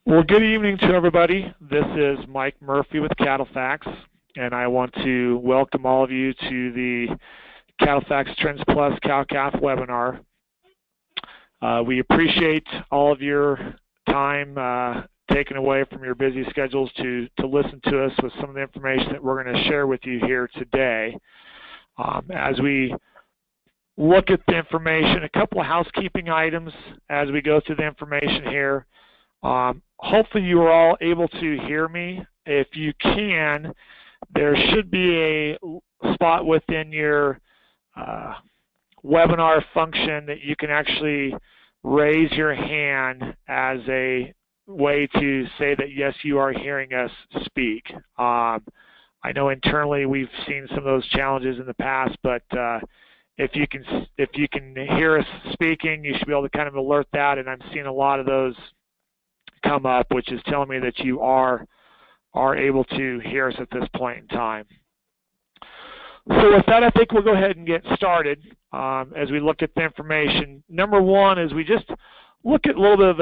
Well, good evening to everybody. This is Mike Murphy with CattleFax, and I want to welcome all of you to the CattleFax Trends Plus cow-calf webinar. We appreciate all of your time taken away from your busy schedules to listen to us with some of the information that we're going to share with you here today. As we look at the information, a couple of housekeeping items as we go through the information here. Hopefully you are all able to hear me. If you can, there should be a spot within your webinar function that you can actually raise your hand as a way to say that yes, you are hearing us speak. I know internally we've seen some of those challenges in the past, but if you can hear us speaking, you should be able to kind of alert that, and I'm seeing a lot of those come up, which is telling me that you are able to hear us at this point in time. So with that, I think we'll go ahead and get started as we look at the information. Number one is we just look at a little bit of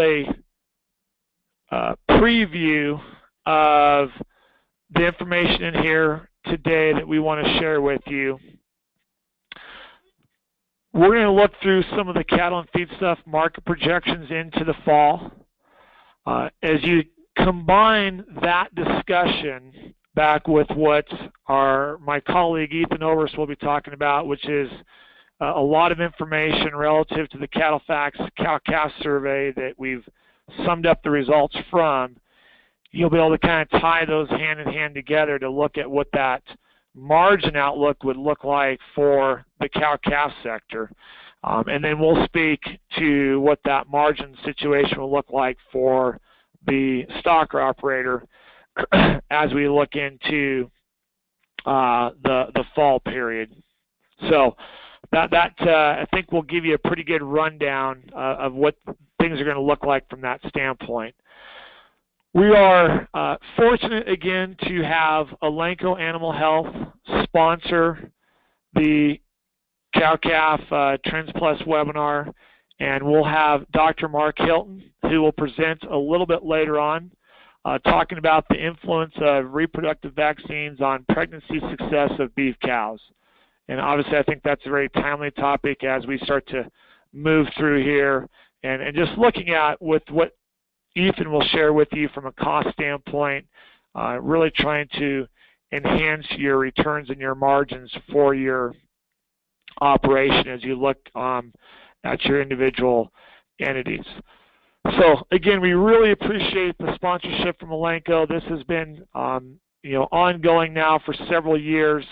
a preview of the information in here today that we want to share with you. We're going to look through some of the cattle and feed stuff market projections into the fall. As you combine that discussion back with what my colleague Ethan Oberst will be talking about, which is a lot of information relative to the CattleFax cow-calf survey that we've summed up the results from, you'll be able to kind of tie those hand in hand together to look at what that margin outlook would look like for the cow-calf sector. And then we'll speak to what that margin situation will look like for the stocker operator as we look into the fall period. So that I think will give you a pretty good rundown of what things are going to look like from that standpoint. We are fortunate again to have Elanco Animal Health sponsor the cow-calf Trends Plus webinar, and we'll have Dr. Mark Hilton, who will present a little bit later on, talking about the influence of reproductive vaccines on pregnancy success of beef cows. And obviously I think that's a very timely topic as we start to move through here, and just looking at with what Ethan will share with you from a cost standpoint, really trying to enhance your returns and your margins for your operation as you look at your individual entities. So again, we really appreciate the sponsorship from Elanco. This has been ongoing now for several years,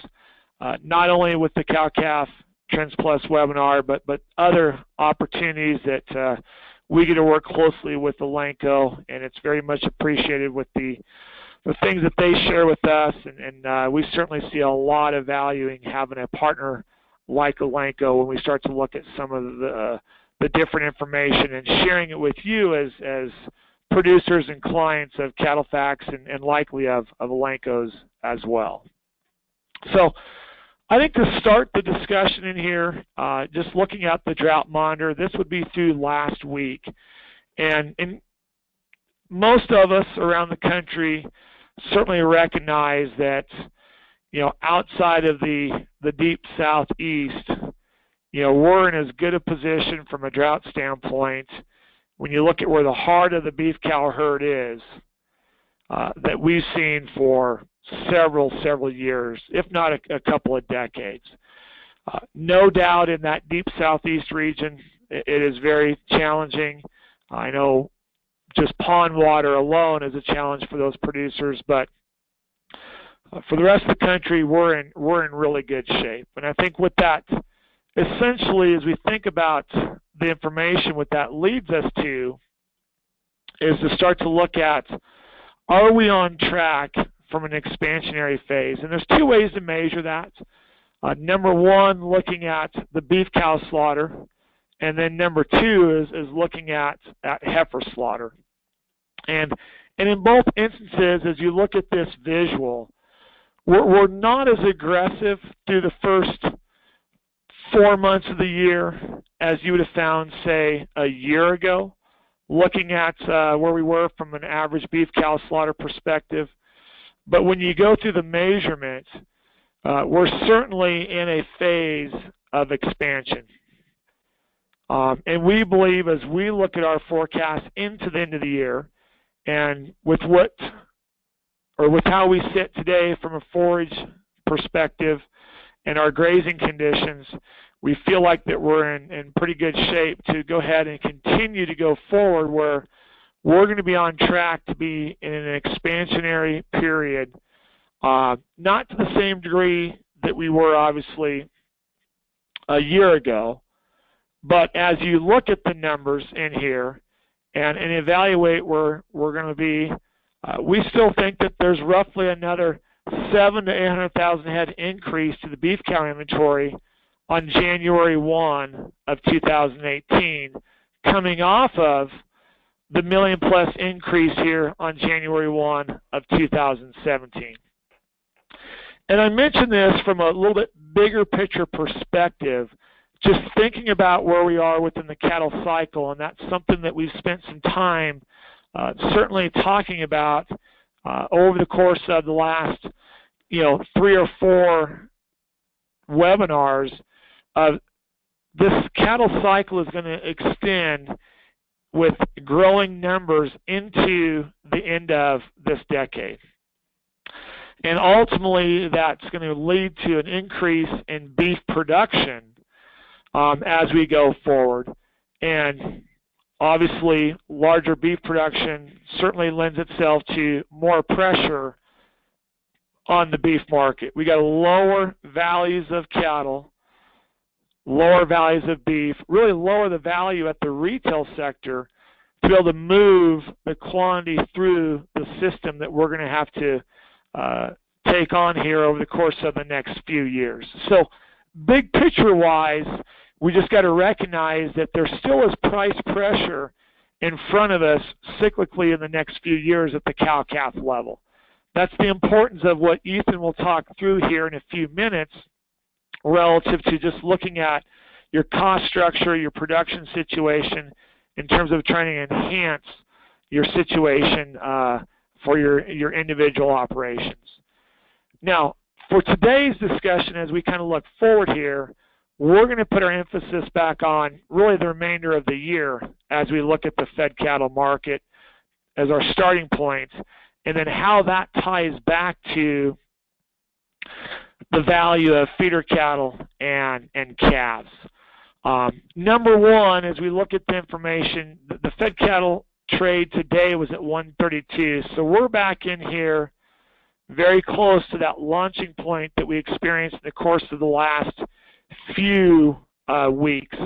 not only with the cow-calf Trends Plus webinar, but other opportunities that we get to work closely with Elanco, and it's very much appreciated with the things that they share with us, and we certainly see a lot of value in having a partner like Elanco when we start to look at some of the different information and sharing it with you as producers and clients of CattleFax and likely of Elanco's as well. So I think to start the discussion in here, just looking at the Drought Monitor, this would be through last week. And most of us around the country certainly recognize that, outside of the deep southeast, we're in as good a position from a drought standpoint when you look at where the heart of the beef cow herd is that we've seen for several years, if not a couple of decades. No doubt in that deep southeast region, it is very challenging. I know just pond water alone is a challenge for those producers, but for the rest of the country, we're in really good shape. And I think with that, essentially, as we think about the information, what that leads us to is to start to look at, are we on track from an expansionary phase? And there's two ways to measure that. Number one, looking at the beef cow slaughter, and then number two is looking at heifer slaughter. And in both instances, as you look at this visual, we're not as aggressive through the first 4 months of the year as you would have found, say, a year ago. looking at where we were from an average beef cow slaughter perspective. But when you go through the measurement, we're certainly in a phase of expansion. And we believe as we look at our forecast into the end of the year, and with how we sit today from a forage perspective and our grazing conditions, we feel like that we're in pretty good shape to go ahead and continue to go forward where we're going to be on track to be in an expansionary period, not to the same degree that we were obviously a year ago, but as you look at the numbers in here and evaluate where we're going to be, we still think that there's roughly another 700,000 to 800,000 head increase to the beef cow inventory on January 1 of 2018, coming off of the million plus increase here on January 1 of 2017. And I mention this from a little bit bigger picture perspective, just thinking about where we are within the cattle cycle, and that's something that we've spent some time certainly talking about over the course of the last 3 or 4 webinars. This cattle cycle is going to extend with growing numbers into the end of this decade. And ultimately, that's going to lead to an increase in beef production as we go forward. And obviously, larger beef production certainly lends itself to more pressure on the beef market. We got lower values of cattle, lower values of beef, really lower the value at the retail sector to be able to move the quantity through the system that we're going to have to take on here over the course of the next few years. So big picture wise, we just got to recognize that there still is price pressure in front of us cyclically in the next few years at the cow-calf level. That's the importance of what Ethan will talk through here in a few minutes relative to just looking at your cost structure, your production situation in terms of trying to enhance your situation for your individual operations. Now, for today's discussion, as we kind of look forward here, we're going to put our emphasis back on really the remainder of the year as we look at the fed cattle market as our starting point, and then how that ties back to the value of feeder cattle and calves. Number one, as we look at the information, the fed cattle trade today was at 132, so we're back in here very close to that launching point that we experienced in the course of the last few weeks.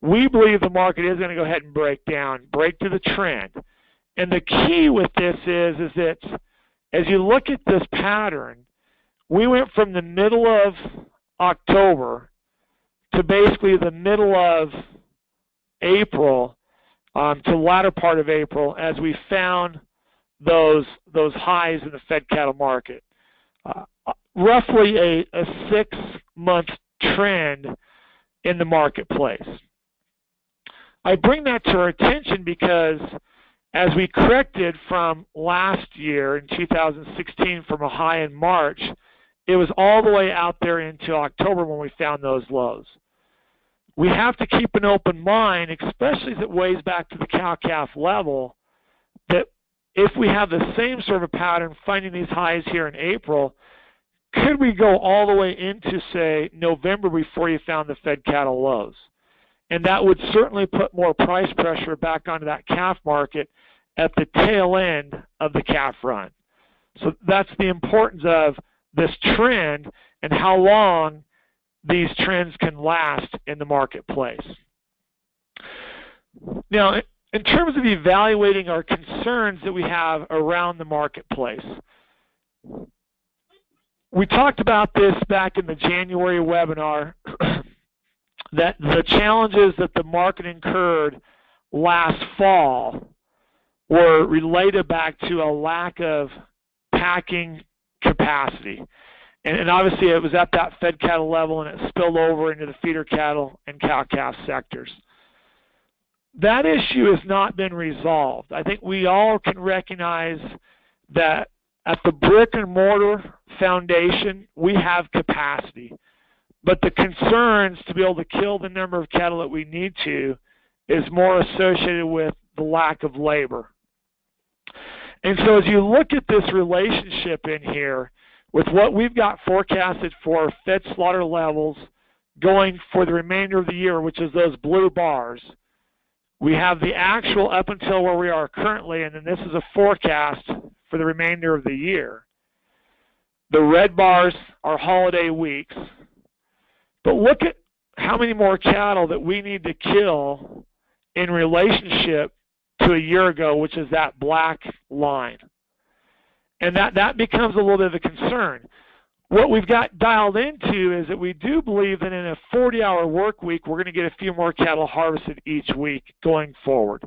We believe the market is going to go ahead and break through the trend. And the key with this is that as you look at this pattern, we went from the middle of October to basically the middle of April to the latter part of April as we found those highs in the fed cattle market. Roughly a 6-month trend in the marketplace. I bring that to our attention because as we corrected from last year in 2016 from a high in March, it was all the way out there into October when we found those lows. We have to keep an open mind, especially as it weighs back to the cow-calf level, that if we have the same sort of pattern finding these highs here in April, could we go all the way into, say, November before you found the fed cattle lows? And that would certainly put more price pressure back onto that calf market at the tail end of the calf run. So that's the importance of this trend and how long these trends can last in the marketplace. Now, in terms of evaluating our concerns that we have around the marketplace, we talked about this back in the January webinar, that the challenges that the market incurred last fall were related back to a lack of packing capacity. And obviously it was at that fed cattle level and it spilled over into the feeder cattle and cow-calf sectors. that issue has not been resolved. I think we all can recognize that at the brick and mortar foundation, we have capacity. But the concerns to be able to kill the number of cattle that we need to is more associated with the lack of labor. And so as you look at this relationship in here, with what we've got forecasted for fed slaughter levels going for the remainder of the year, which is those blue bars, we have the actual up until where we are currently, and then this is a forecast for the remainder of the year. The red bars are holiday weeks. But look at how many more cattle that we need to kill in relationship to a year ago, which is that black line. And that becomes a little bit of a concern. What we've got dialed into is that we do believe that in a 40-hour work week, we're going to get a few more cattle harvested each week going forward,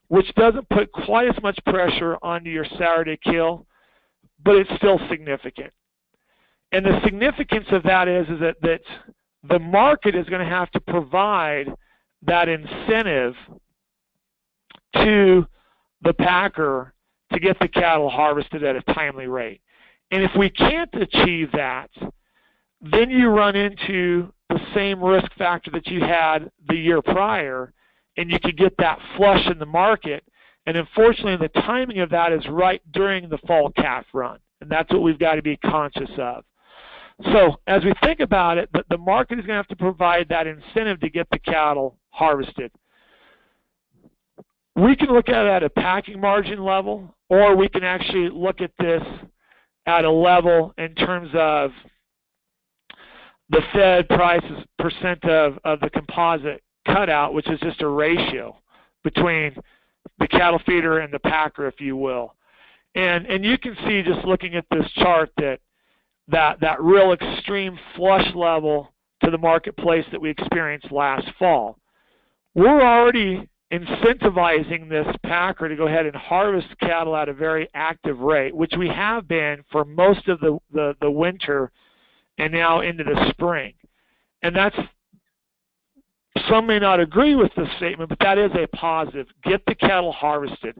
which doesn't put quite as much pressure onto your Saturday kill, but it's still significant. And the significance of that is that the market is going to have to provide that incentive to the packer to get the cattle harvested at a timely rate. And if we can't achieve that, then you run into the same risk factor that you had the year prior, and you can get that flush in the market. And unfortunately, the timing of that is right during the fall calf run, and that's what we've got to be conscious of. So as we think about it, the market is going to have to provide that incentive to get the cattle harvested. We can look at it at a packing margin level, or we can actually look at this at a level in terms of the fed prices percent of the composite cutout, which is just a ratio between the cattle feeder and the packer, if you will. And you can see just looking at this chart that real extreme flush level to the marketplace that we experienced last fall. We're already incentivizing this packer to go ahead and harvest cattle at a very active rate, which we have been for most of the winter and now into the spring. And that's, some may not agree with this statement, but that is a positive. Get the cattle harvested.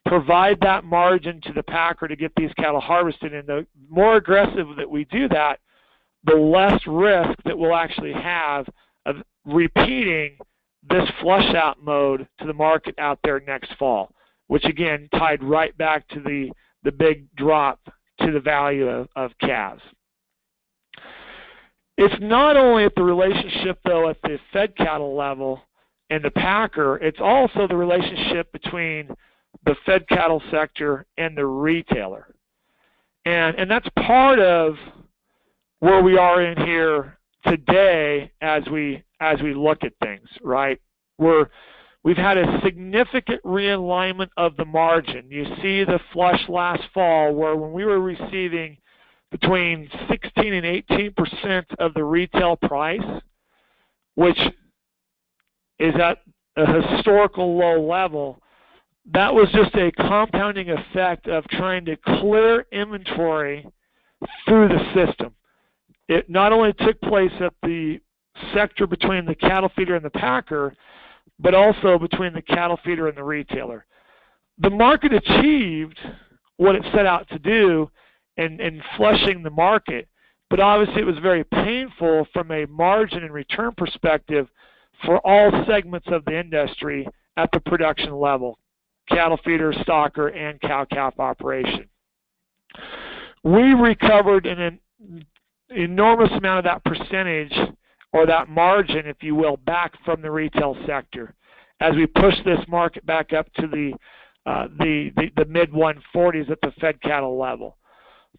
Provide that margin to the packer to get these cattle harvested. And the more aggressive that we do that, the less risk that we'll actually have of repeating this flush out mode to the market out there next fall, which again tied right back to the big drop to the value of calves. It's not only at the relationship though at the fed cattle level and the packer, it's also the relationship between the fed cattle sector and the retailer. And that's part of where we are in here today as we look at things, right? We've had a significant realignment of the margin. You see the flush last fall where when we were receiving between 16 and 18% of the retail price, which is at a historical low level, that was just a compounding effect of trying to clear inventory through the system. It not only took place at the sector between the cattle feeder and the packer, but also between the cattle feeder and the retailer. The market achieved what it set out to do in flushing the market, but obviously it was very painful from a margin and return perspective for all segments of the industry at the production level, cattle feeder, stocker, and cow-calf operation. We recovered an enormous amount of that percentage, or that margin, if you will, back from the retail sector as we push this market back up to the mid-140s at the fed cattle level.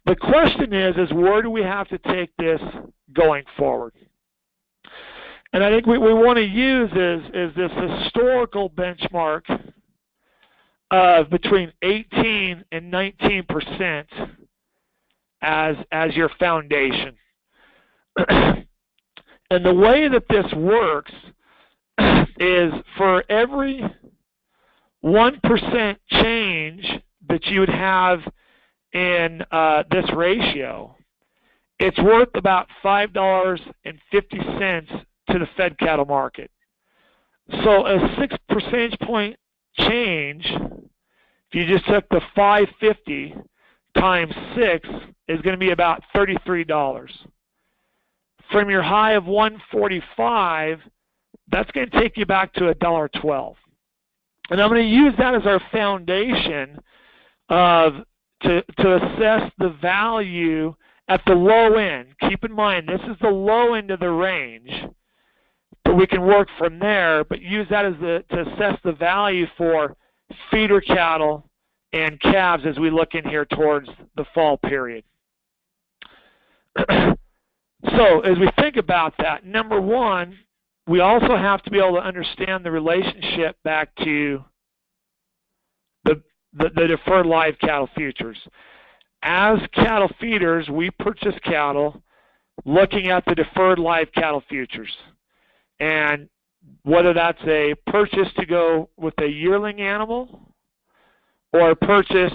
The question is where do we have to take this going forward? And I think what we want to use is this historical benchmark of between 18 and 19% as your foundation. And the way that this works is for every 1% change that you would have in this ratio, it's worth about $5.50 to the fed cattle market. So a 6 percentage point change, if you just took the 550 times 6, is going to be about $33. From your high of 145, that's going to take you back to $1.12. And I'm going to use that as our foundation to assess the value at the low end. Keep in mind, this is the low end of the range, but we can work from there, but use that as to assess the value for feeder cattle and calves as we look in here towards the fall period. So as we think about that, number one, we also have to be able to understand the relationship back to the deferred live cattle futures. As cattle feeders, we purchase cattle looking at the deferred live cattle futures. And whether that's a purchase to go with a yearling animal or a purchase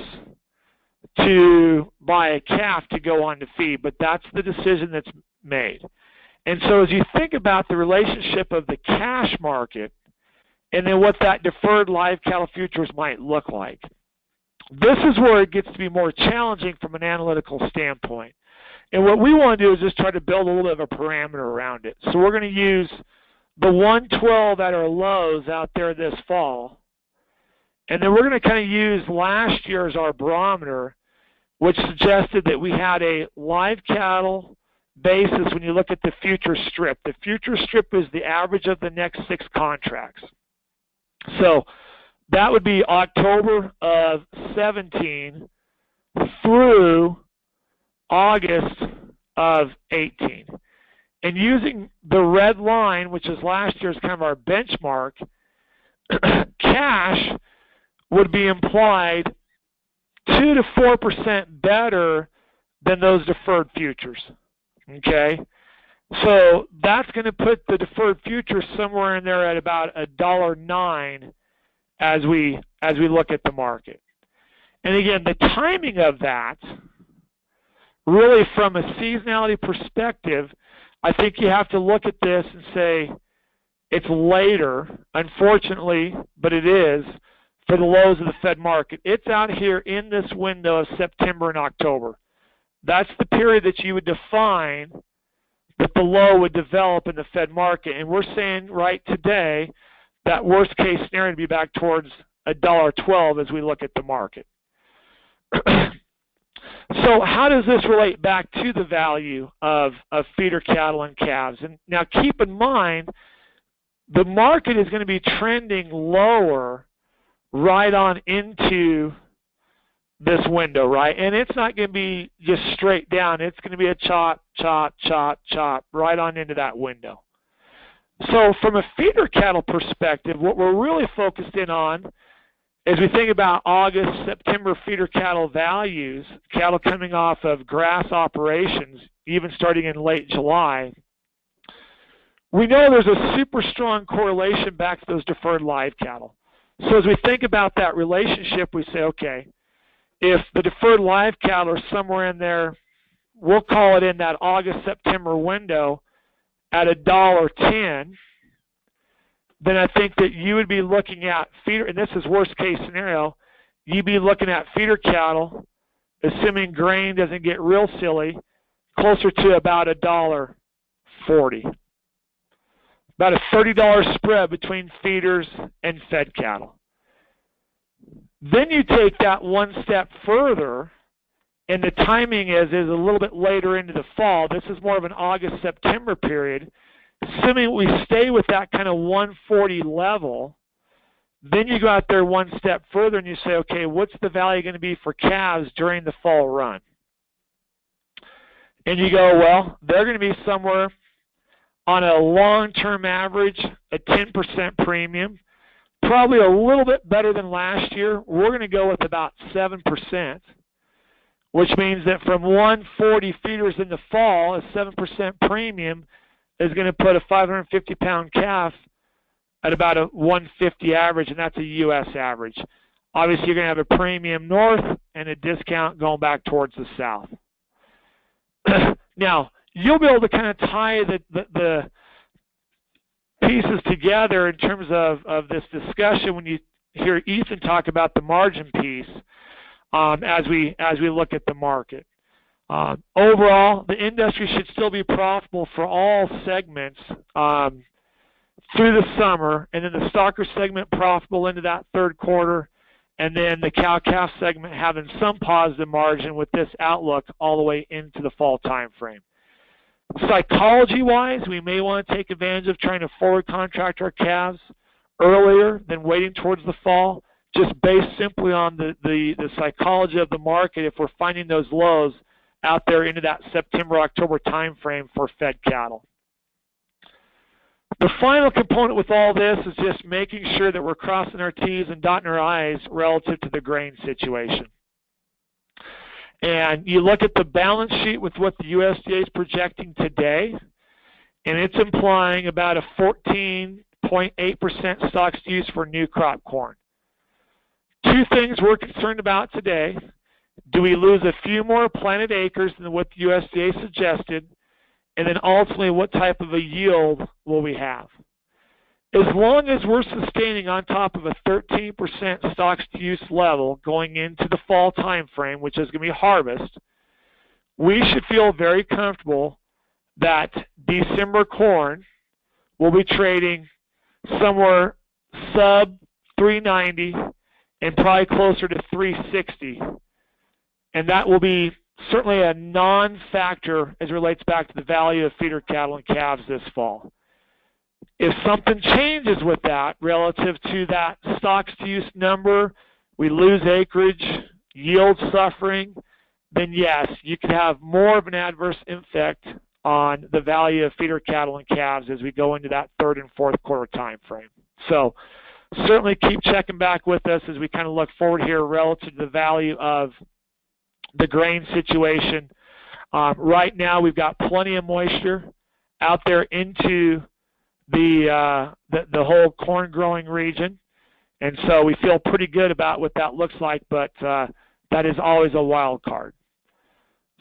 to buy a calf to go on to feed, but that's the decision that's made. And so as you think about the relationship of the cash market and then what that deferred live cattle futures might look like, this is where it gets to be more challenging from an analytical standpoint. And what we want to do is just try to build a little bit of a parameter around it. So we're going to use the 112 at our lows out there this fall. And then we're going to kind of use last year as our barometer, which suggested that we had a live cattle basis when you look at the future strip. The future strip is the average of the next 6 contracts. So that would be October of 17 through August of 18. And using the red line, which is last year's kind of our benchmark, cash would be implied 2 to 4% better than those deferred futures. Okay? So that's going to put the deferred futures somewhere in there at about $1.09 as we look at the market. And again, the timing of that, really from a seasonality perspective, I think you have to look at this and say it's later, unfortunately, but it is, for the lows of the Fed market. It's out here in this window of September and October. That's the period that you would define that the low would develop in the Fed market. And we're saying right today that worst case scenario to be back towards $1.12 as we look at the market. So how does this relate back to the value of feeder cattle and calves? And now keep in mind, the market is going to be trending lower right on into this window, right? And it's not going to be just straight down. It's going to be a chop, chop, chop, chop right on into that window. So from a feeder cattle perspective, what we're really focused in on as we think about August, September feeder cattle values, cattle coming off of grass operations, even starting in late July, we know there's a super strong correlation back to those deferred live cattle. So as we think about that relationship, we say, okay, if the deferred live cattle are somewhere in there, we'll call it in that August-September window at $1.10, then I think that you would be looking at feeder, and this is worst case scenario, you'd be looking at feeder cattle, assuming grain doesn't get real silly, closer to about $1.40. About a $30 spread between feeders and fed cattle. Then you take that one step further, and the timing is a little bit later into the fall. This is more of an August-September period. Assuming we stay with that kind of 140 level, then you go out there one step further and you say, okay, what's the value going to be for calves during the fall run? And you go, well, they're going to be somewhere on a long-term average, a 10% premium, probably a little bit better than last year. We're going to go with about 7%, which means that from 140 feeders in the fall, a 7% premium is going to put a 550-pound calf at about a 150 average, and that's a U.S. average. Obviously, you're going to have a premium north and a discount going back towards the south. Now, you'll be able to kind of tie the pieces together in terms of this discussion when you hear Ethan talk about the margin piece as we look at the market. Overall, the industry should still be profitable for all segments through the summer, and then the stocker segment profitable into that third quarter, and then the cow-calf segment having some positive margin with this outlook all the way into the fall time frame. Psychology-wise, we may want to take advantage of trying to forward contract our calves earlier than waiting towards the fall, just based simply on the psychology of the market if we're finding those lows out there into that September-October time frame for fed cattle. The final component with all this is just making sure that we're crossing our T's and dotting our I's relative to the grain situation. And you look at the balance sheet with what the USDA is projecting today, and it's implying about a 14.8% stocks to use for new crop corn. Two things we're concerned about today. Do we lose a few more planted acres than what the USDA suggested? And then ultimately, what type of a yield will we have? As long as we're sustaining on top of a 13% stocks to use level going into the fall time frame, which is going to be harvest, we should feel very comfortable that December corn will be trading somewhere sub 390 and probably closer to 360. And that will be certainly a non-factor as it relates back to the value of feeder cattle and calves this fall. If something changes with that relative to that stocks to use number, we lose acreage, yield suffering, then yes, you could have more of an adverse effect on the value of feeder cattle and calves as we go into that third and fourth quarter time frame. So certainly keep checking back with us as we kind of look forward here relative to the value of the grain situation. Right now we've got plenty of moisture out there into the whole corn growing region, and so we feel pretty good about what that looks like, but that is always a wild card.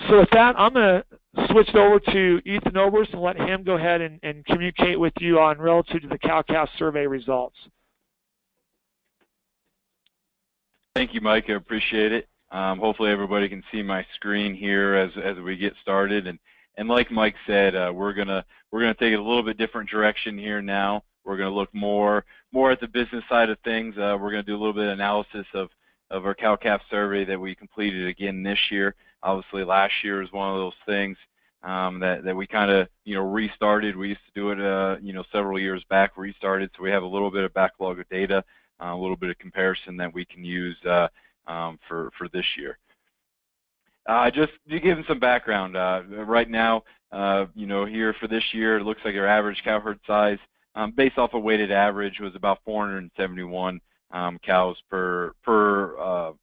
So with that, I'm going to switch it over to Ethan Oberst and let him go ahead and communicate with you on relative to the cow-calf survey results. Thank you, Mike. I appreciate it. Hopefully everybody can see my screen here as we get started. And like Mike said, we're gonna take it a little bit different direction here now. We're gonna look more at the business side of things. We're gonna do a little bit of analysis of our cow-calf survey that we completed again this year. Obviously, last year was one of those things that we kind of restarted. We used to do it several years back. Restarted, so we have a little bit of backlog of data, a little bit of comparison that we can use for this year. Just to give them some background, right now, here for this year, it looks like our average cow herd size, based off a weighted average, was about 471 cows per herd,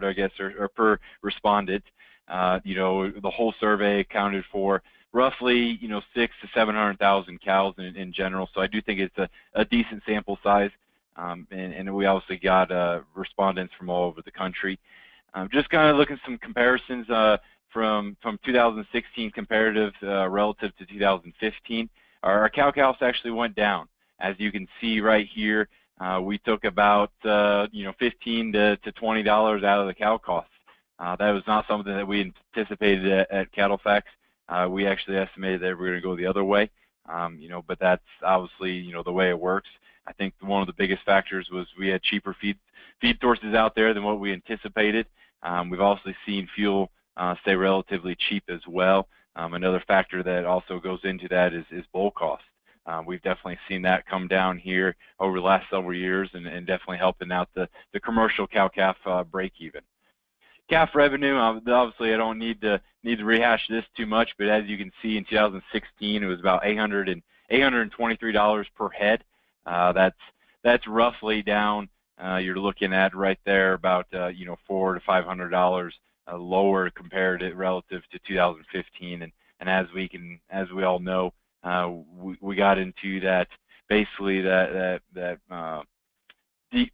I guess, or per respondent. The whole survey accounted for roughly 600,000 to 700,000 cows in general. So I do think it's a decent sample size, and we obviously got respondents from all over the country. Just kind of looking at some comparisons from 2016 comparative relative to 2015. Our cow costs actually went down. As you can see right here, we took about $15 to $20 out of the cow costs. That was not something that we anticipated at CattleFax. We actually estimated that we were going to go the other way, but that's obviously the way it works. I think one of the biggest factors was we had cheaper feed sources out there than what we anticipated. We've also seen fuel stay relatively cheap as well. Another factor that also goes into that is bull cost. We've definitely seen that come down here over the last several years, and definitely helping out the commercial cow-calf break even. Calf revenue, obviously I don't need to rehash this too much, but as you can see in 2016 it was about $823 per head. That's roughly down. You're looking at right there about $400 to $500 lower compared to relative to 2015, and as we all know, we got into that basically that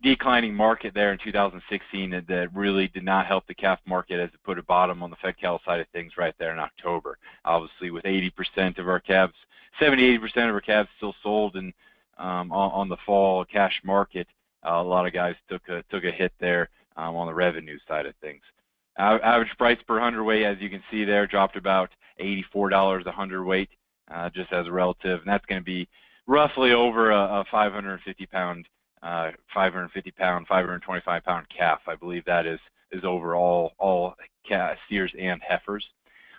declining market there in 2016 that really did not help the calf market, as it put a bottom on the fed cattle side of things right there in October. Obviously, with 80% of our calves, 70–80% of our calves still sold in on the fall cash market, a lot of guys took a hit there on the revenue side of things. Average price per hundredweight, as you can see there, dropped about $84 a hundredweight, just as a relative, and that's going to be roughly over a 550 pound, 525 pound calf. I believe that is over all steers and heifers.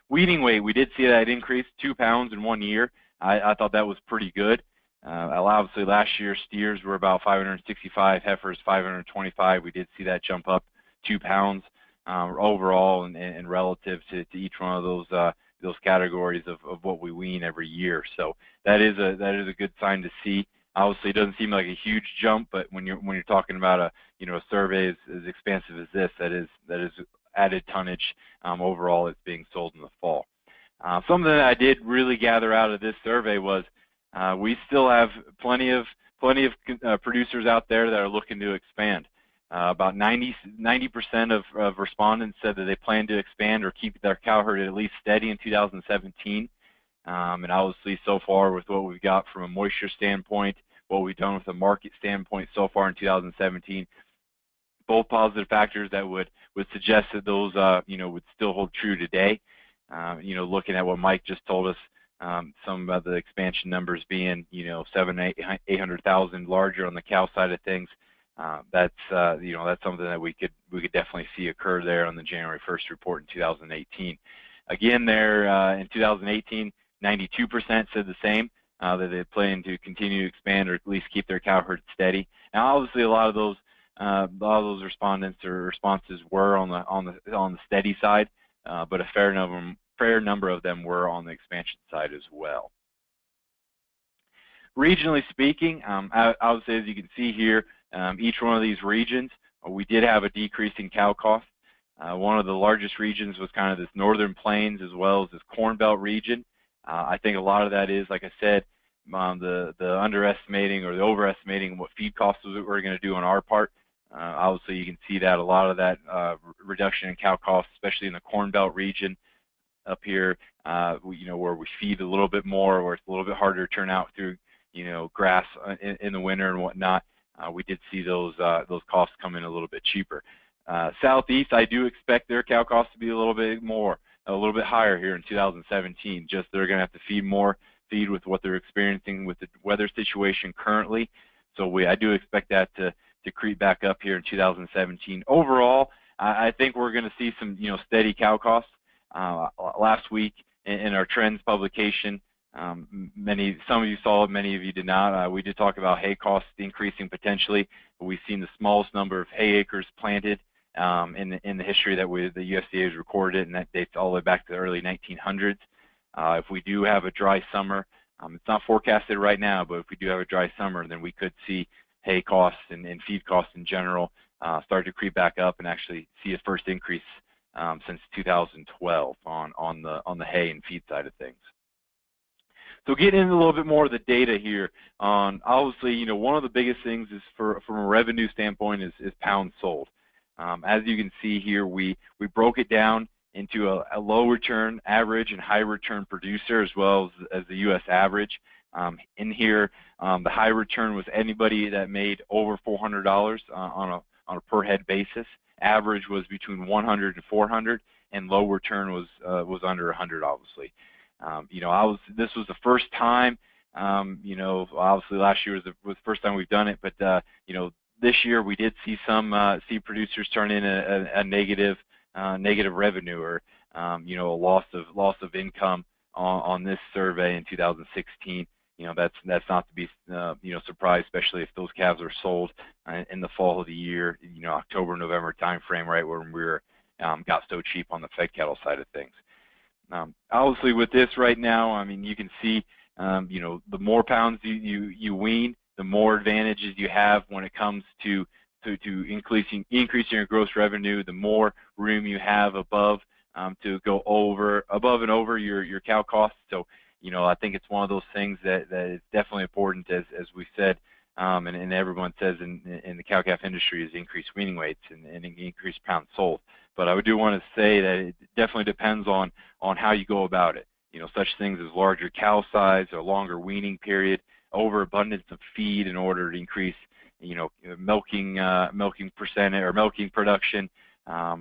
Weaning weight, we did see that increase 2 pounds in 1 year. I thought that was pretty good. Obviously, last year steers were about 565, heifers 525. We did see that jump up 2 pounds overall and relative to each one of those categories of what we wean every year. So that is a good sign to see. Obviously, it doesn't seem like a huge jump, but when you're talking about a survey as expansive as this, that is added tonnage overall that's being sold in the fall. Something that I did really gather out of this survey was we still have plenty of producers out there that are looking to expand. About 90% of respondents said that they plan to expand or keep their cow herd at least steady in 2017. And obviously, so far with what we've got from a moisture standpoint, what we've done with a market standpoint so far in 2017, both positive factors that would suggest that those would still hold true today. Looking at what Mike just told us, some of the expansion numbers being 800,000 larger on the cow side of things. That's something that we could definitely see occur there on the January 1st report in 2018. Again, there in 2018, 92% said the same, that they plan to continue to expand or at least keep their cow herd steady. Now, obviously, a lot of those respondents or responses were on the steady side, but a fair number of them were on the expansion side as well. Regionally speaking, obviously, as you can see here, each one of these regions, we did have a decrease in cow cost. One of the largest regions was kind of this northern plains as well as this corn belt region. I think a lot of that is, like I said, the underestimating or the overestimating what feed costs we're going to do on our part. Obviously, you can see that a lot of that reduction in cow costs, especially in the corn belt region up here, where we feed a little bit more, where it's a little bit harder to turn out through, grass in the winter and whatnot. We did see those costs come in a little bit cheaper. Southeast, I do expect their cow costs to be a little bit higher here in 2017. Just they're going to have to feed with what they're experiencing with the weather situation currently. So I do expect that to creep back up here in 2017. Overall, I think we're going to see some steady cow costs. Last week in our trends publication, some of you saw it, many of you did not. We did talk about hay costs increasing potentially, but we've seen the smallest number of hay acres planted in the history that the USDA has recorded, and that dates all the way back to the early 1900s. If we do have a dry summer, it's not forecasted right now, but if we do have a dry summer, then we could see hay costs and feed costs in general start to creep back up and actually see a first increase since 2012 on the hay and feed side of things. So getting into a little bit more of the data here on, obviously, one of the biggest things is from a revenue standpoint is pounds sold. As you can see here, we broke it down into a low return, average, and high return producer, as well as the U.S. average. In here, the high return was anybody that made over $400 on a per head basis. Average was between $100 and $400, and low return was under $100, obviously. This was the first time, obviously last year was the first time we've done it, but this year we did see some producers turn in a negative revenue or a loss of income on this survey in 2016. That's not to be surprised, especially if those calves are sold in the fall of the year, October, November timeframe, right, when we got so cheap on the fed cattle side of things. Obviously, with this right now, you can see, the more pounds you wean, the more advantages you have when it comes to increasing your gross revenue. The more room you have above to go above and over your cow costs. So, I think it's one of those things that is definitely important, as we said, and everyone says in the cow-calf industry is increased weaning weights and increased pounds sold. But I do want to say that it definitely depends on how you go about it. You know, such things as larger cow size, a longer weaning period, overabundance of feed in order to increase, you know, milking percentage or milking production,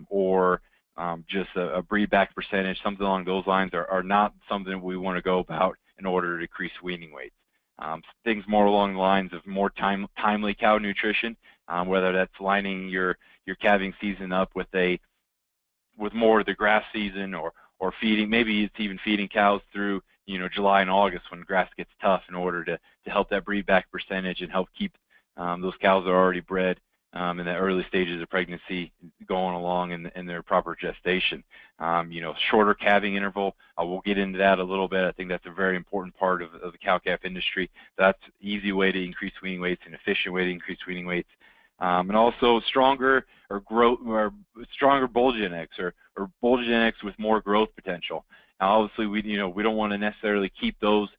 or just a breed back percentage, something along those lines are not something we want to go about in order to decrease weaning weights. Things more along the lines of more timely cow nutrition, whether that's lining your calving season up with more of the grass season, or feeding, maybe it's even feeding cows through, you know, July and August when grass gets tough, in order to help that breed back percentage and help keep those cows that are already bred in the early stages of pregnancy going along in their proper gestation. You know, shorter calving interval, we'll get into that a little bit. I think that's a very important part of the cow-calf industry. That's an easy way to increase weaning weights, an efficient way to increase weaning weights. And also stronger stronger bull genetics, or bull genetics with more growth potential. Now, obviously, we don't want to necessarily keep those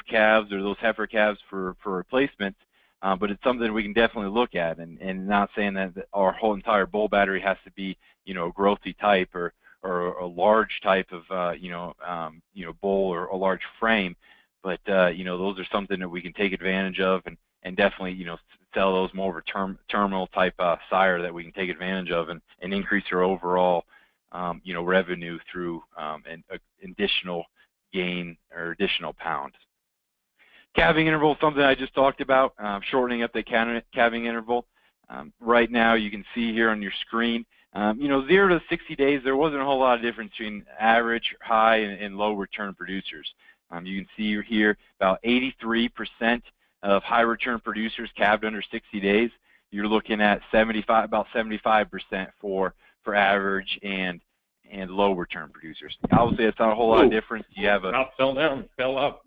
calves or those heifer calves for replacements, but it's something we can definitely look at. And not saying that our whole entire bull battery has to be, you know, a growthy type or a large type of bull or a large frame, but you know, those are something that we can take advantage of, and definitely, you know, sell those more of a terminal type sire that we can take advantage of, and increase our overall you know, revenue through an additional gain or additional pounds. Calving interval, something I just talked about, shortening up the calving interval. Right now, you can see here on your screen, you know, 0 to 60 days, there wasn't a whole lot of difference between average, high, and low return producers. You can see here about 83% of high return producers calved under 60 days. You're looking at about 75% for average and low return producers. Obviously, it's not a whole lot of difference. You have fell down, fell up.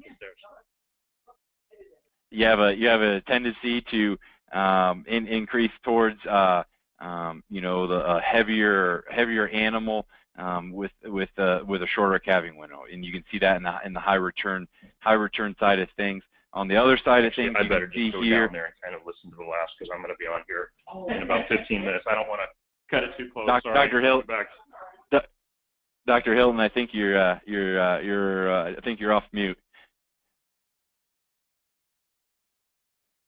You have a tendency to increase towards you know, the heavier animal with a shorter calving window, and you can see that in the high return side of things. On the other side of things, I better you can see just go here, down there and kind of listen to the last, because I'm going to be on here in about 15 minutes. I don't want to cut it too close. Dr. Hilton, I think you're I think you're off mute.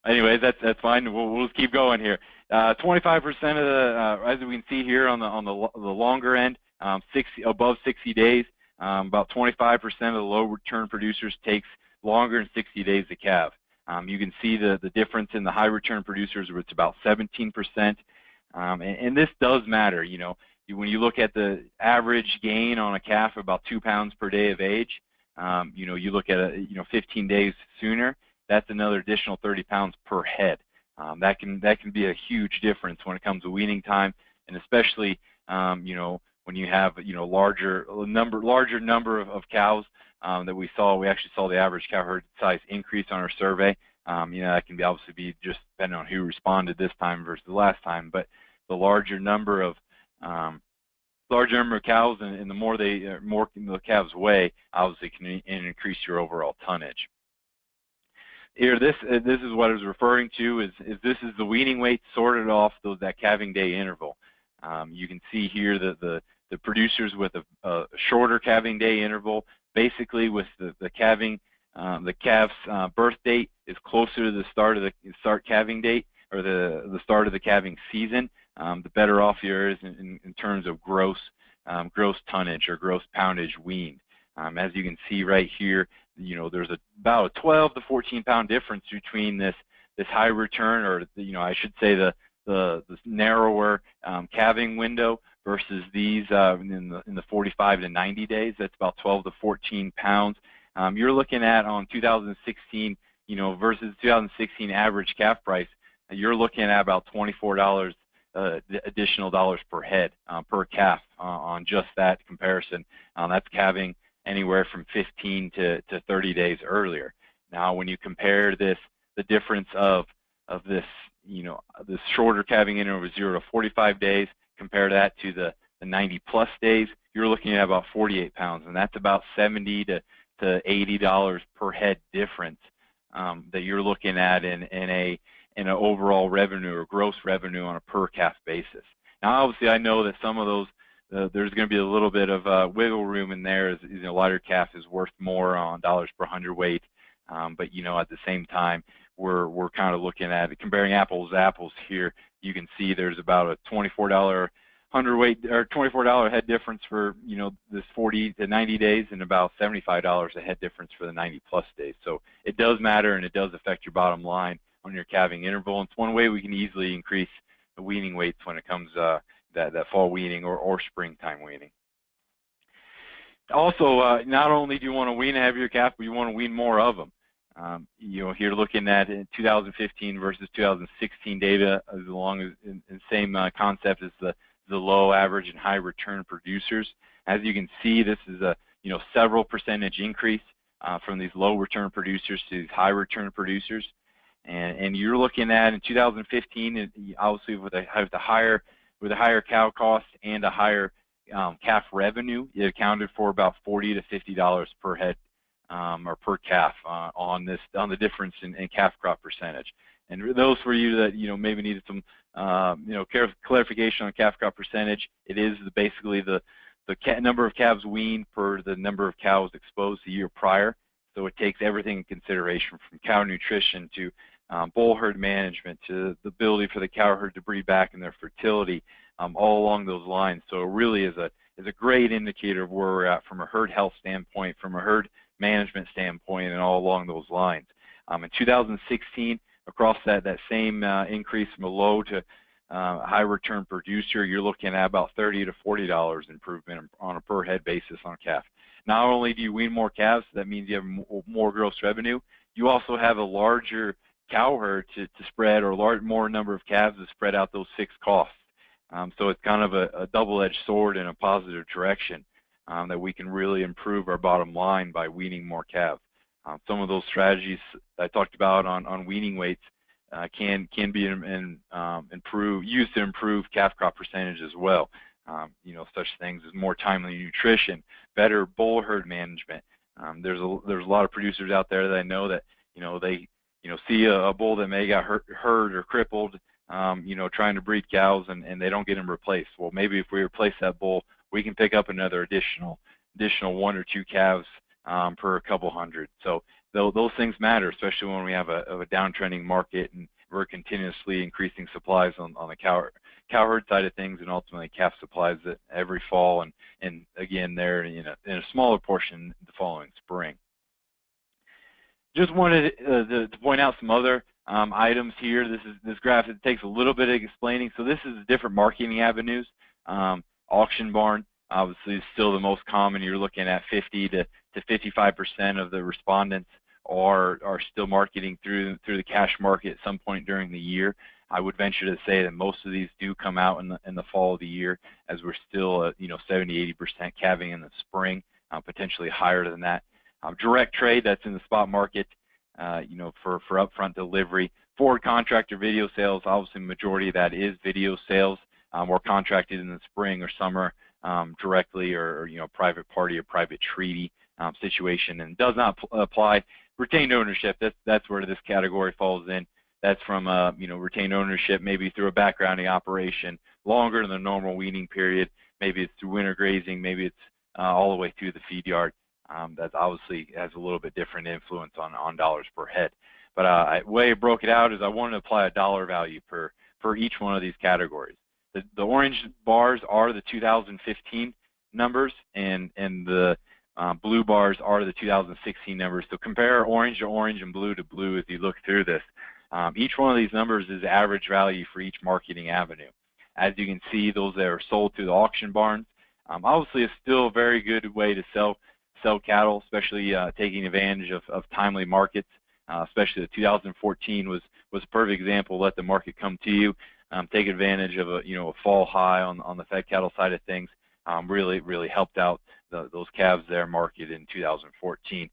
Anyways, that's fine. We'll just keep going here. 25% of the, as we can see here on the longer end, above 60 days, about 25% of the low return producers takes longer than 60 days to calve. You can see the difference in the high return producers, where it's about 17%, and this does matter. You know, when you look at the average gain on a calf, about 2 pounds per day of age, you know, you look at 15 days sooner, that's another additional 30 pounds per head. That can be a huge difference when it comes to weaning time, and especially you know, when you have, you know, larger number of cows that we saw. We actually saw the average cow herd size increase on our survey. You know, that can obviously be just depending on who responded this time versus the last time, but the larger number of cows, and the more the calves weigh, obviously can increase your overall tonnage. Here, this is what I was referring to. Is this is the weaning weight sorted off that calving day interval. You can see here that the producers with a shorter calving day interval, basically with the calf's birth date is closer to the start calving date, or the start of the calving season, the better off you are in terms of gross tonnage or gross poundage weaned. As you can see right here, you know, there's about a 12 to 14 pound difference between this high return, or you know, I should say the narrower calving window versus these in the 45 to 90 days. That's about 12 to 14 pounds. You're looking at on 2016, you know, versus 2016 average calf price, you're looking at about $24 additional dollars per head per calf on just that comparison. That's calving anywhere from 15 to 30 days earlier. Now, when you compare the difference of this, you know, this shorter calving interval of 0 to 45 days, compare that to the 90 plus days, you're looking at about 48 pounds, and that's about $70 to $80 per head difference that you're looking at in an overall revenue or gross revenue on a per calf basis. Now, obviously, I know that some of those there's going to be a little bit of wiggle room in there, as lighter calf is worth more on dollars per hundredweight, but at the same time, we're kind of looking at it, comparing apples to apples here. You can see there's about a $24 hundredweight or $24 head difference for this 40 to 90 days, and about $75 a head difference for the 90 plus days. So it does matter, and it does affect your bottom line on your calving interval. And it's one way we can easily increase the weaning weights when it comes that fall weaning or springtime weaning. Also, not only do you want to wean a heavier calf, but you want to wean more of them. Here looking at in 2015 versus 2016 data, as long as in same concept as the low, average, and high return producers. As you can see, this is a several percentage increase from these low return producers to these high return producers. And you're looking at in 2015, obviously with a higher cow cost and a higher calf revenue, it accounted for about $40 to $50 per head or per calf on the difference in calf crop percentage. And those for you that maybe needed some clarification on calf crop percentage, it is basically the number of calves weaned per the number of cows exposed the year prior. So it takes everything in consideration, from cow nutrition to bull herd management to the ability for the cow herd to breed back in their fertility, all along those lines. So it really is a great indicator of where we're at from a herd health standpoint, from a herd management standpoint, and all along those lines. In 2016, across that same increase from a low to high return producer, you're looking at about $30 to $40 improvement on a per head basis on a calf. Not only do you wean more calves, that means you have more gross revenue, you also have a larger cow herd to spread, or more number of calves to spread out those fixed costs. So it's kind of a double-edged sword in a positive direction, that we can really improve our bottom line by weaning more calves. Some of those strategies I talked about on weaning weights can be used to improve calf crop percentage as well. Such things as more timely nutrition, better bull herd management. There's a lot of producers out there that I know that they see a bull that may got hurt or crippled, trying to breed cows, and they don't get them replaced. Well, maybe if we replace that bull, we can pick up another additional 1 or 2 calves per a couple hundred. So those things matter, especially when we have a downtrending market and we're continuously increasing supplies on the cow herd side of things, and ultimately calf supplies every fall, and again there in a smaller portion the following spring. Just wanted to point out some other items here. This graph, it takes a little bit of explaining. So this is different marketing avenues. Auction barn obviously is still the most common. You're looking at 50 to 55% of the respondents are still marketing through the cash market at some point during the year. I would venture to say that most of these do come out in the fall of the year, as we're still at 70-80% calving in the spring, potentially higher than that. Direct trade, that's in the spot market, for upfront delivery. Forward contractor video sales, obviously the majority of that is video sales. We're contracted in the spring or summer directly, or private party or private treaty situation, and does not apply retained ownership. That's where this category falls in. That's from retained ownership, maybe through a backgrounding operation, longer than the normal weaning period. Maybe it's through winter grazing. Maybe it's all the way through the feed yard. That obviously has a little bit different influence on dollars per head. But the way I broke it out is I wanted to apply a dollar value per each one of these categories. The orange bars are the 2015 numbers, and the blue bars are the 2016 numbers. So compare orange to orange and blue to blue as you look through this. Each one of these numbers is average value for each marketing avenue. As you can see, those that are sold through the auction barns, obviously it's still a very good way to sell cattle, especially taking advantage of timely markets. Especially the 2014 was a perfect example. Let the market come to you. Take advantage of a fall high on the fed cattle side of things. Really helped out those calves there market in 2014.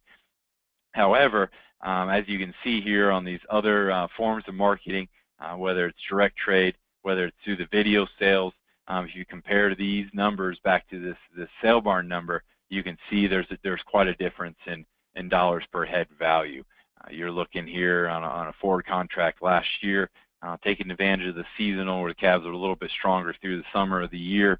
However, as you can see here on these other forms of marketing, whether it's direct trade, whether it's through the video sales, if you compare these numbers back to this sale barn number, you can see there's quite a difference in dollars per head value. You're looking here on a forward contract last year, taking advantage of the seasonal where the calves are a little bit stronger through the summer of the year.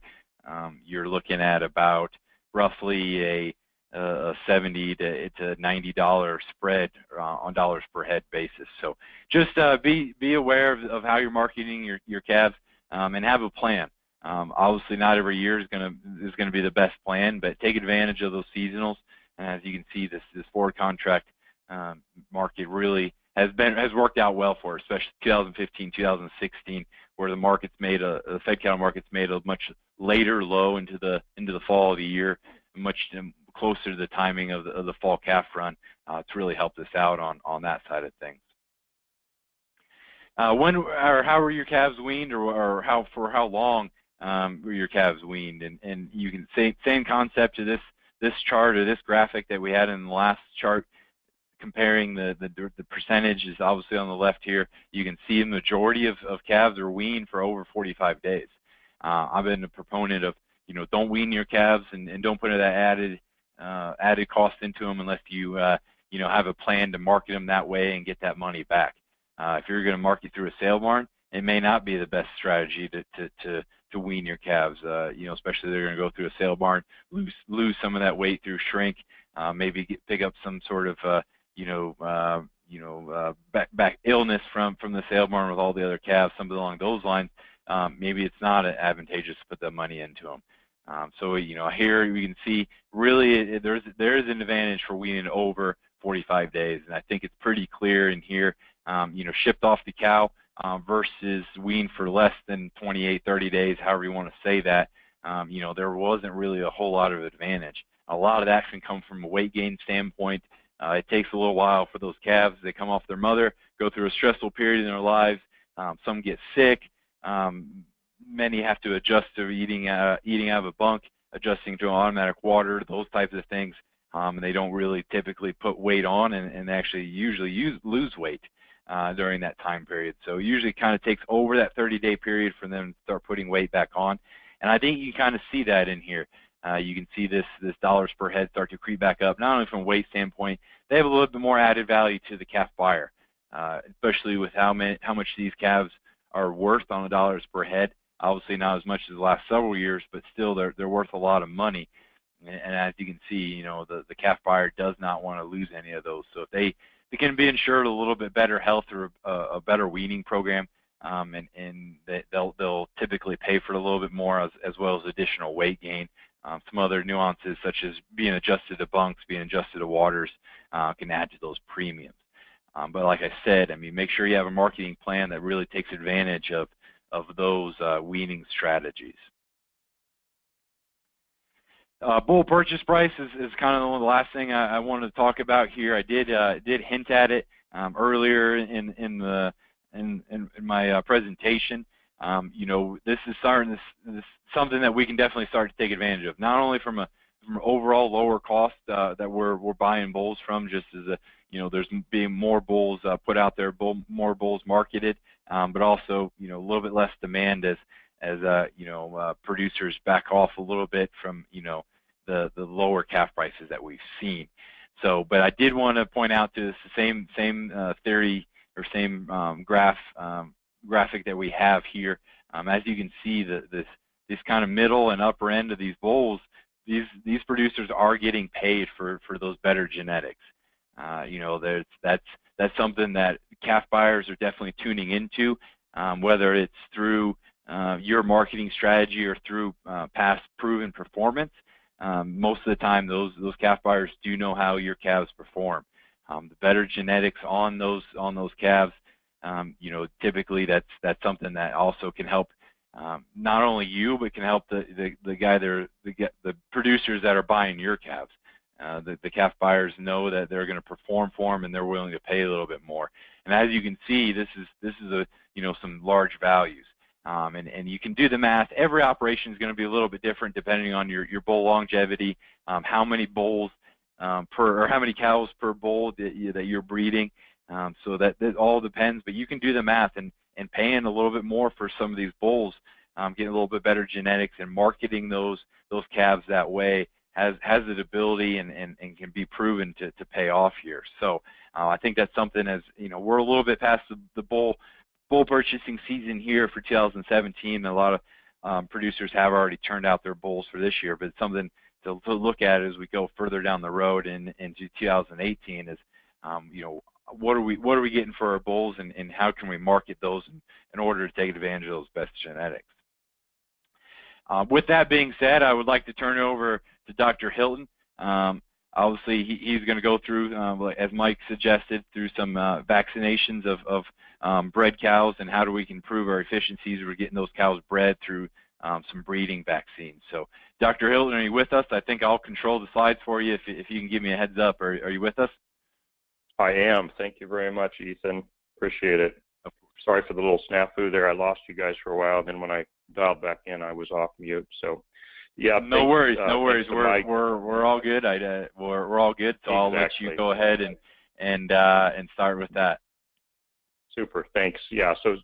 You're looking at about roughly a $70 to $90 spread on dollars per head basis. So just be aware of how you're marketing your calves and have a plan. Obviously, not every year is going to be the best plan, but take advantage of those seasonals. And as you can see, this forward contract market really has worked out well for us, especially 2015, 2016, where the fed cattle market's made a much later low into the fall of the year, much closer to the timing of the fall calf run. It's really helped us out on that side of things. When or how were your calves weaned, or for how long were your calves weaned? And you can same concept to this chart or this graphic that we had in the last chart, comparing the percentage is obviously on the left here. You can see the majority of calves are weaned for over 45 days. I've been a proponent of, don't wean your calves and don't put that added cost into them unless you have a plan to market them that way and get that money back. If you're going to market through a sale barn, it may not be the best strategy to wean your calves. Especially they're going to go through a sale barn, lose some of that weight through shrink, maybe pick up some sort of back illness from the sale barn with all the other calves, something along those lines. Maybe it's not advantageous to put that money into them. So here we can see really there is an advantage for weaning over 45 days, and I think it's pretty clear in here. Shipped off the cow versus weaned for less than 28, 30 days, however you want to say that. There wasn't really a whole lot of advantage. A lot of that can come from a weight gain standpoint. It takes a little while for those calves. They come off their mother, go through a stressful period in their lives. Some get sick. Many have to adjust to eating out of a bunk, adjusting to automatic water, those types of things. And they don't really typically put weight on and actually usually lose weight during that time period. So it usually kind of takes over that 30-day period for them to start putting weight back on. And I think you kind of see that in here. You can see this dollars per head start to creep back up, not only from a weight standpoint. They have a little bit more added value to the calf buyer, especially with how much these calves are worth on the dollars per head. Obviously not as much as the last several years, but still they're worth a lot of money. And as you can see, the calf buyer does not want to lose any of those. So if they can be insured a little bit better health through a better weaning program, and they'll typically pay for it a little bit more as well as additional weight gain. Some other nuances such as being adjusted to bunks, being adjusted to waters can add to those premiums. But like I said, make sure you have a marketing plan that really takes advantage of those weaning strategies. Bull purchase price is kind of the last thing I wanted to talk about here. I did hint at it earlier in my presentation. This is something that we can definitely start to take advantage of, not only from an overall lower cost that we're buying bulls from, just as there's being more bulls put out there, more bulls marketed, but also a little bit less demand as producers back off a little bit from the lower calf prices that we've seen. So, but I did want to point out to this same theory or same graphic that we have here. As you can see, this kind of middle and upper end of these bulls, these producers are getting paid for those better genetics. That's something that calf buyers are definitely tuning into, whether it's through your marketing strategy or through past proven performance. Most of the time, those calf buyers do know how your calves perform. The better genetics on those calves, typically that's something that also can help not only you, but can help the producers that are buying your calves. The calf buyers know that they're going to perform for them, and they're willing to pay a little bit more. And as you can see, this is some large values. And you can do the math. Every operation is going to be a little bit different depending on your bull longevity, how many bulls or how many cows per bull that you're breeding. So that all depends. But you can do the math and paying a little bit more for some of these bulls, getting a little bit better genetics and marketing those calves that way has the ability and can be proven to pay off here. So I think that's something, as you know, we're a little bit past the bull purchasing season here for 2017. And a lot of producers have already turned out their bulls for this year, but it's something to look at as we go further down the road into 2018 is, you know, what are we getting for our bulls, and how can we market those in order to take advantage of those best genetics. With that being said, I would like to turn it over to Dr. Hilton. Obviously, he's going to go through, as Mike suggested, through some vaccinations of bred cows and how do we improve our efficiencies. We're getting those cows bred through some breeding vaccines. So, Dr. Hilton, are you with us? I think I'll control the slides for you if you can give me a heads up. Are you with us? I am. Thank you very much, Ethan. Appreciate it. Sorry for the little snafu there. I lost you guys for a while. Then when I dialed back in, I was off mute. So, yeah. No worries. No worries. We're all good. We're all good. So exactly. I'll let you go ahead and start with that. Super. Thanks. Yeah. So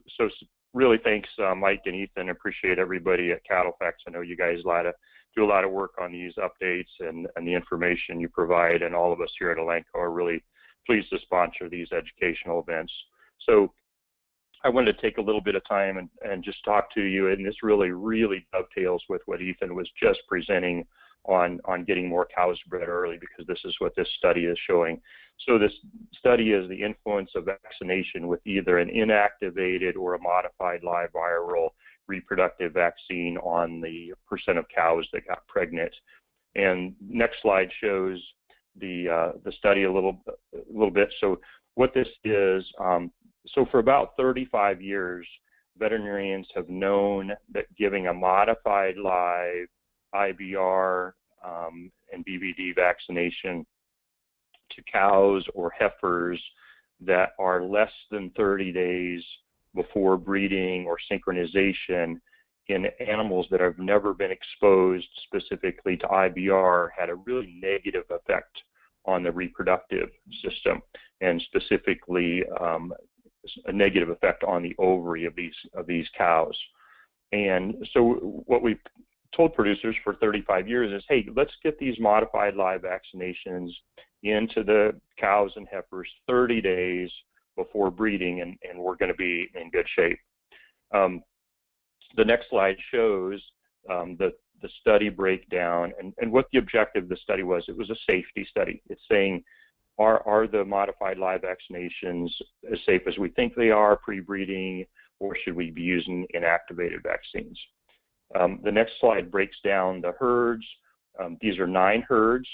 really thanks, Mike and Ethan. Appreciate everybody at CattleFax. I know you guys do a lot of work on these updates and the information you provide, and all of us here at Elanco are really pleased to sponsor these educational events. So I wanted to take a little bit of time and just talk to you, and this really dovetails with what Ethan was just presenting on getting more cows bred early, because this is what this study is showing. So this study is the influence of vaccination with either an inactivated or a modified live viral reproductive vaccine on the percent of cows that got pregnant. And next slide shows the study a little bit. So what this is, so for about 35 years, veterinarians have known that giving a modified live IBR and BVD vaccination to cows or heifers that are less than 30 days before breeding or synchronization in animals that have never been exposed specifically to IBR had a really negative effect on the reproductive system, and specifically a negative effect on the ovary of these cows. And so what we've told producers for 35 years is, hey, let's get these modified live vaccinations into the cows and heifers 30 days before breeding, and we're going to be in good shape. The next slide shows the study breakdown and what the objective of the study was. It was a safety study. It's saying, are the modified live vaccinations as safe as we think they are pre-breeding, or should we be using inactivated vaccines? The next slide breaks down the herds. These are 9 herds.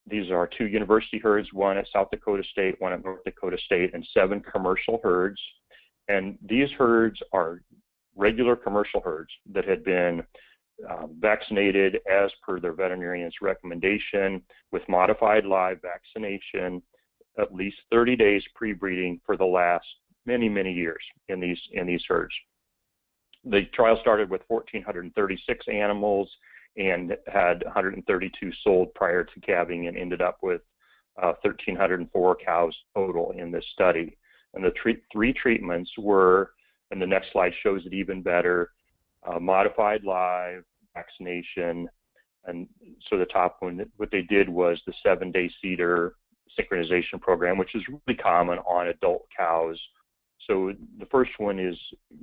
These are 2 university herds, one at South Dakota State, one at North Dakota State, and 7 commercial herds. And these herds are regular commercial herds that had been vaccinated as per their veterinarian's recommendation with modified live vaccination at least 30 days pre-breeding for the last many years in these herds. The trial started with 1,436 animals and had 132 sold prior to calving, and ended up with 1,304 cows total in this study. And the 3 treatments were, and the next slide shows it even better, modified live vaccination. And so the top one, what they did was the 7-day cedar synchronization program, which is really common on adult cows. So the first one is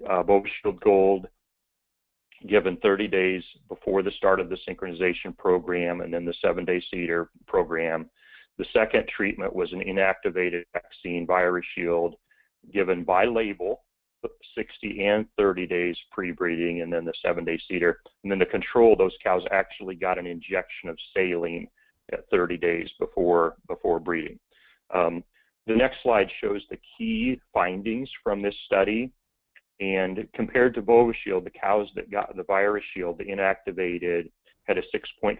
Bovishield Gold, given 30 days before the start of the synchronization program, and then the 7-day cedar program. The second treatment was an inactivated vaccine, ViraShield, given by label, 60 and 30 days pre-breeding, and then the 7-day cedar. And then to control, those cows actually got an injection of saline at 30 days before breeding. The next slide shows the key findings from this study. And compared to Bovishield, the cows that got the ViraShield, the inactivated, had a 6.5%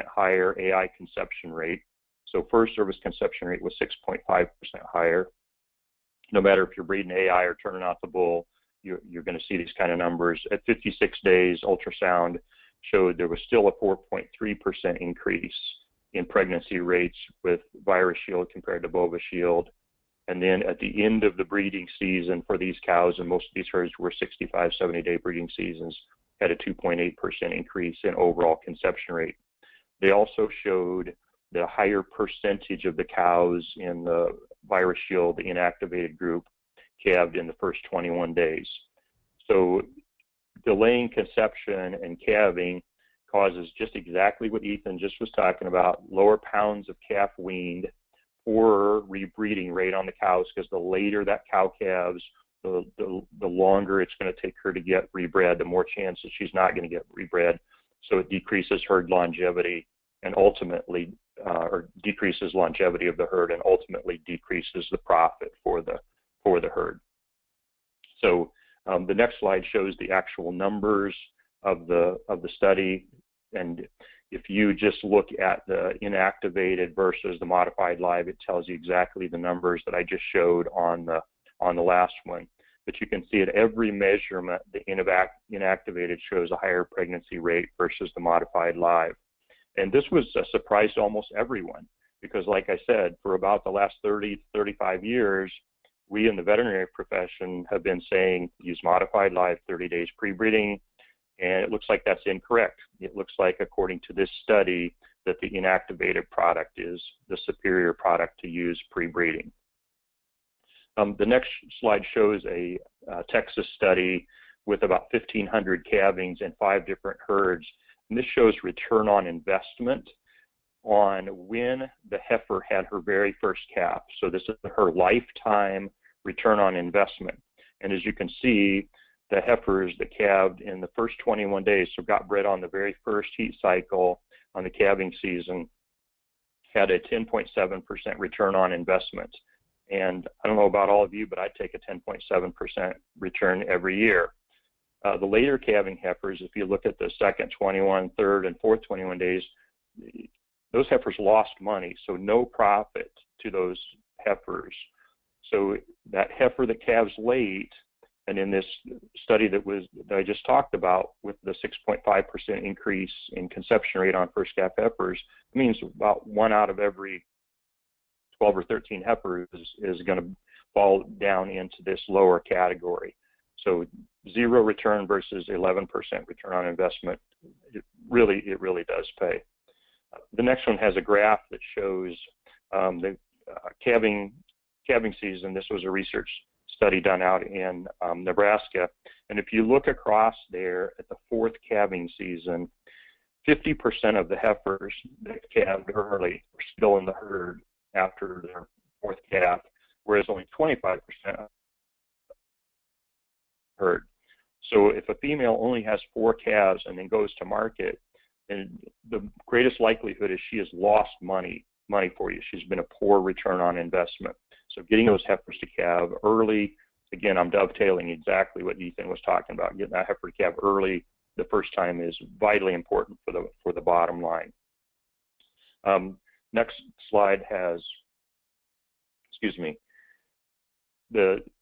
higher AI conception rate. So first service conception rate was 6.5% higher. No matter if you're breeding AI or turning out the bull, you're going to see these kind of numbers. At 56 days, ultrasound showed there was still a 4.3% increase in pregnancy rates with ViraShield compared to Bovishield. And then at the end of the breeding season for these cows, and most of these herds were 65, 70-day breeding seasons, had a 2.8% increase in overall conception rate. They also showed the higher percentage of the cows in the virus shield, the inactivated group, calved in the first 21 days. So delaying conception and calving causes just exactly what Ethan just was talking about, lower pounds of calf weaned, poorer rebreeding rate on the cows, because the later that cow calves, the longer it's going to take her to get rebred, the more chance that she's not going to get rebred. So it decreases herd longevity and ultimately, or decreases longevity of the herd and ultimately decreases the profit for the herd. So the next slide shows the actual numbers of the study, and if you just look at the inactivated versus the modified live, it tells you exactly the numbers that I just showed on the last one. But you can see at every measurement, the inactivated shows a higher pregnancy rate versus the modified live. And this was a surprise to almost everyone, because like I said, for about the last 30 to 35 years, we in the veterinary profession have been saying use modified live 30 days pre-breeding, and it looks like that's incorrect. It looks like, according to this study, that the inactivated product is the superior product to use pre-breeding. The next slide shows a Texas study with about 1,500 calvings in 5 different herds. And this shows return on investment on when the heifer had her very first calf. So this is her lifetime return on investment. And as you can see, the heifers that calved in the first 21 days, so got bred on the very first heat cycle on the calving season, had a 10.7% return on investment. And I don't know about all of you, but I'd take a 10.7% return every year. The later calving heifers, if you look at the second 21, third, and fourth 21 days, those heifers lost money, so no profit to those heifers. So that heifer that calves late, and in this study that I just talked about, with the 6.5% increase in conception rate on first calf heifers, it means about 1 out of every 12 or 13 heifers is going to fall down into this lower category. So 0 return versus 11% return on investment, it really does pay. The next one has a graph that shows the calving season. This was a research study done out in Nebraska. And if you look across there at the 4th calving season, 50% of the heifers that calved early were still in the herd after their 4th calf, whereas only 25% herd. So if a female only has 4 calves and then goes to market, and the greatest likelihood is she has lost money for you. She's been a poor return on investment. So getting those heifers to calve early, again, I'm dovetailing exactly what Ethan was talking about. Getting that heifer to calve early the first time is vitally important for the bottom line. Next slide has,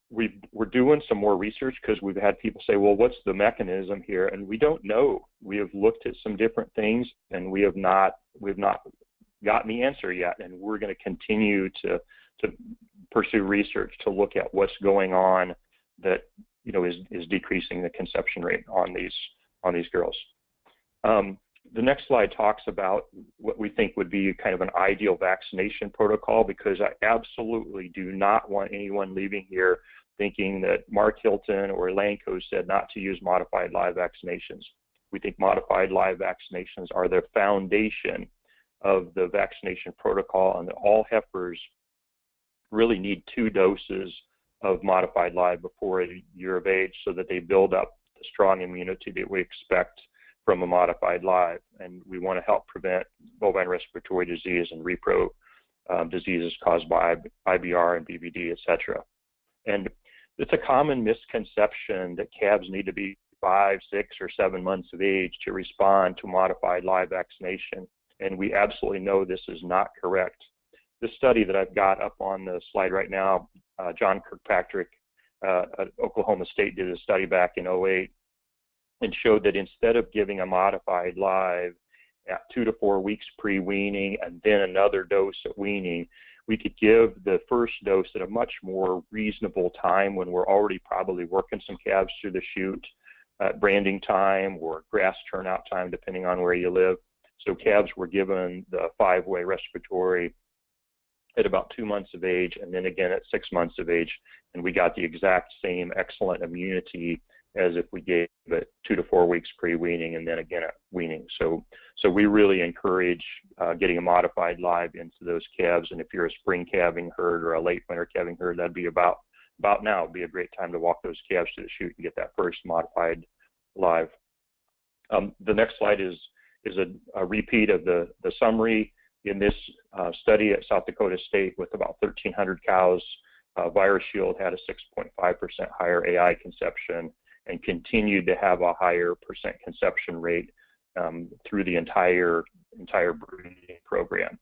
we're doing some more research, because we've had people say, well, what's the mechanism here? And we don't know. We have looked at some different things, and we've not gotten the answer yet. And we're going to continue to pursue research to look at what's going on that is decreasing the conception rate on these girls. The next slide talks about what we think would be kind of an ideal vaccination protocol, because I absolutely do not want anyone leaving here thinking that Mark Hilton or Elanco said not to use modified live vaccinations. We think modified live vaccinations are the foundation of the vaccination protocol, and that all heifers really need 2 doses of modified live before a year of age, so that they build up the strong immunity that we expect from a modified live. And we want to help prevent bovine respiratory disease and repro diseases caused by IBR and BVD, etc. And it's a common misconception that calves need to be 5, 6, or 7 months of age to respond to modified live vaccination. And we absolutely know this is not correct. This study that I've got up on the slide right now, John Kirkpatrick at Oklahoma State did a study back in 2008 and showed that instead of giving a modified live at 2 to 4 weeks pre-weaning and then another dose at weaning, we could give the first dose at a much more reasonable time when we're already probably working some calves through the chute at branding time or grass turnout time, depending on where you live. So calves were given the 5-way respiratory at about 2 months of age, and then again at 6 months of age, and we got the exact same excellent immunity as if we gave it 2 to 4 weeks pre-weaning and then again at weaning. So we really encourage getting a modified live into those calves, and if you're a spring calving herd or a late winter calving herd, that'd be about now. It'd be a great time to walk those calves to the chute and get that first modified live. The next slide is a repeat of the summary. In this study at South Dakota State with about 1,300 cows, VirusShield had a 6.5% higher AI conception and continued to have a higher percent conception rate through the entire breeding program.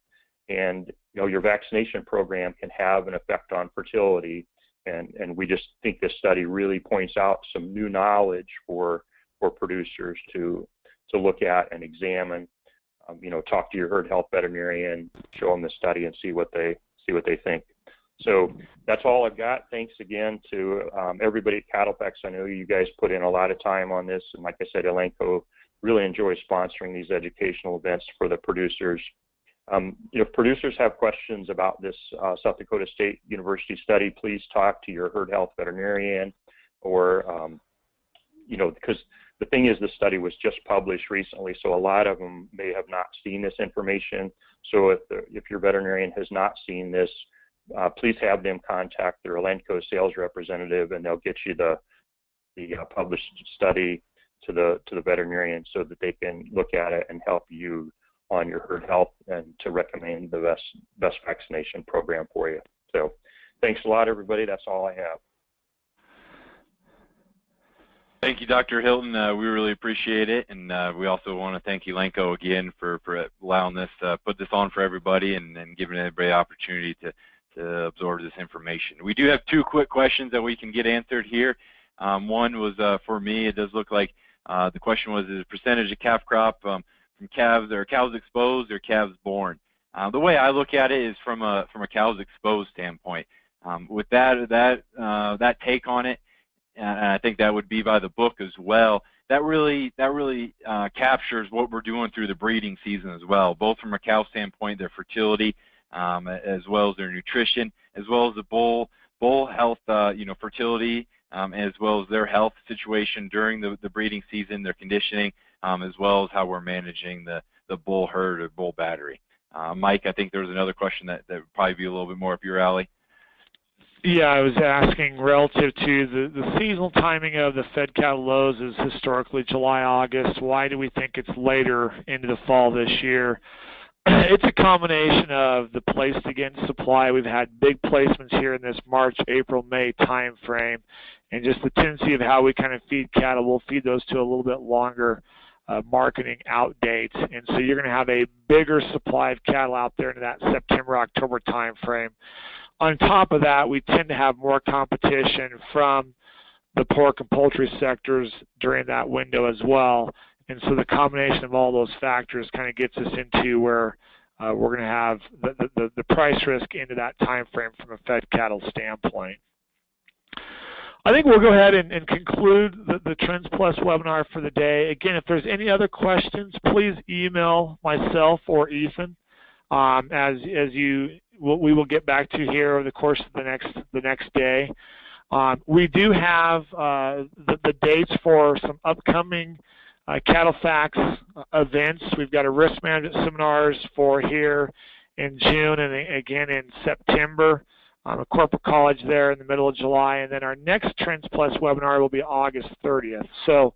And your vaccination program can have an effect on fertility, and we just think this study really points out some new knowledge for producers to look at and examine. Talk to your herd health veterinarian, show them the study, and see what they think. So that's all I've got. Thanks again to everybody at CattleFax. I know you guys put in a lot of time on this, and like I said, Elanco really enjoys sponsoring these educational events for the producers. If producers have questions about this South Dakota State University study, please talk to your herd health veterinarian, or because the thing is, the study was just published recently, so a lot of them may have not seen this information. So if your veterinarian has not seen this, please have them contact their Elanco sales representative, and they'll get you the published study to the veterinarian so that they can look at it and help you on your herd health and to recommend the best vaccination program for you. So thanks a lot, everybody. That's all I have. Thank you, Dr. Hilton. We really appreciate it, and we also want to thank Elanco again for allowing this, put this on for everybody, and giving everybody the opportunity to absorb this information. We do have 2 quick questions that we can get answered here. One was for me. It does look like the question was, is the percentage of calf crop from calves, or cows exposed or calves born? The way I look at it is from a cows exposed standpoint. With that take on it, and I think that would be by the book as well. That really captures what we're doing through the breeding season as well, both from a cow standpoint, their fertility, as well as their nutrition, as well as the bull health, fertility, as well as their health situation during the breeding season, their conditioning, as well as how we're managing the bull herd or bull battery. Mike, I think there was another question that would probably be a little bit more up your alley. Yeah, I was asking relative to the seasonal timing of the fed cattle lows is historically July, August. Why do we think it's later into the fall this year? It's a combination of the placed against supply. We've had big placements here in this March, April, May time frame, and just the tendency of how we kind of feed cattle. We'll feed those to a little bit longer marketing out dates, and so you're going to have a bigger supply of cattle out there in that September, October time frame. On top of that, we tend to have more competition from the pork and poultry sectors during that window as well. And so the combination of all those factors kind of gets us into where we're going to have the price risk into that time frame from a fed cattle standpoint. I think we'll go ahead and conclude the Trends Plus webinar for the day. Again, if there's any other questions, please email myself or Ethan. We will get back to you here over the course of the next day. We do have the dates for some upcoming CattleFax events. We've got a risk management seminars for here in June and again in September. A corporate college there in the middle of July, and then our next Trends Plus webinar will be August 30th. So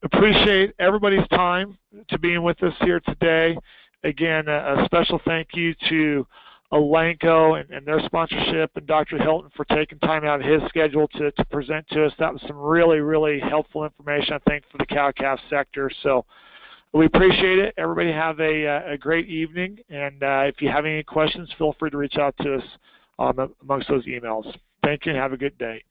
appreciate everybody's time to being with us here today. Again, a special thank you to Elanco and their sponsorship, and Dr. Hilton for taking time out of his schedule to present to us. That was some really, really helpful information, I think, for the cow-calf sector. So we appreciate it. Everybody have a great evening, and if you have any questions, feel free to reach out to us amongst those emails. Thank you, and have a good day.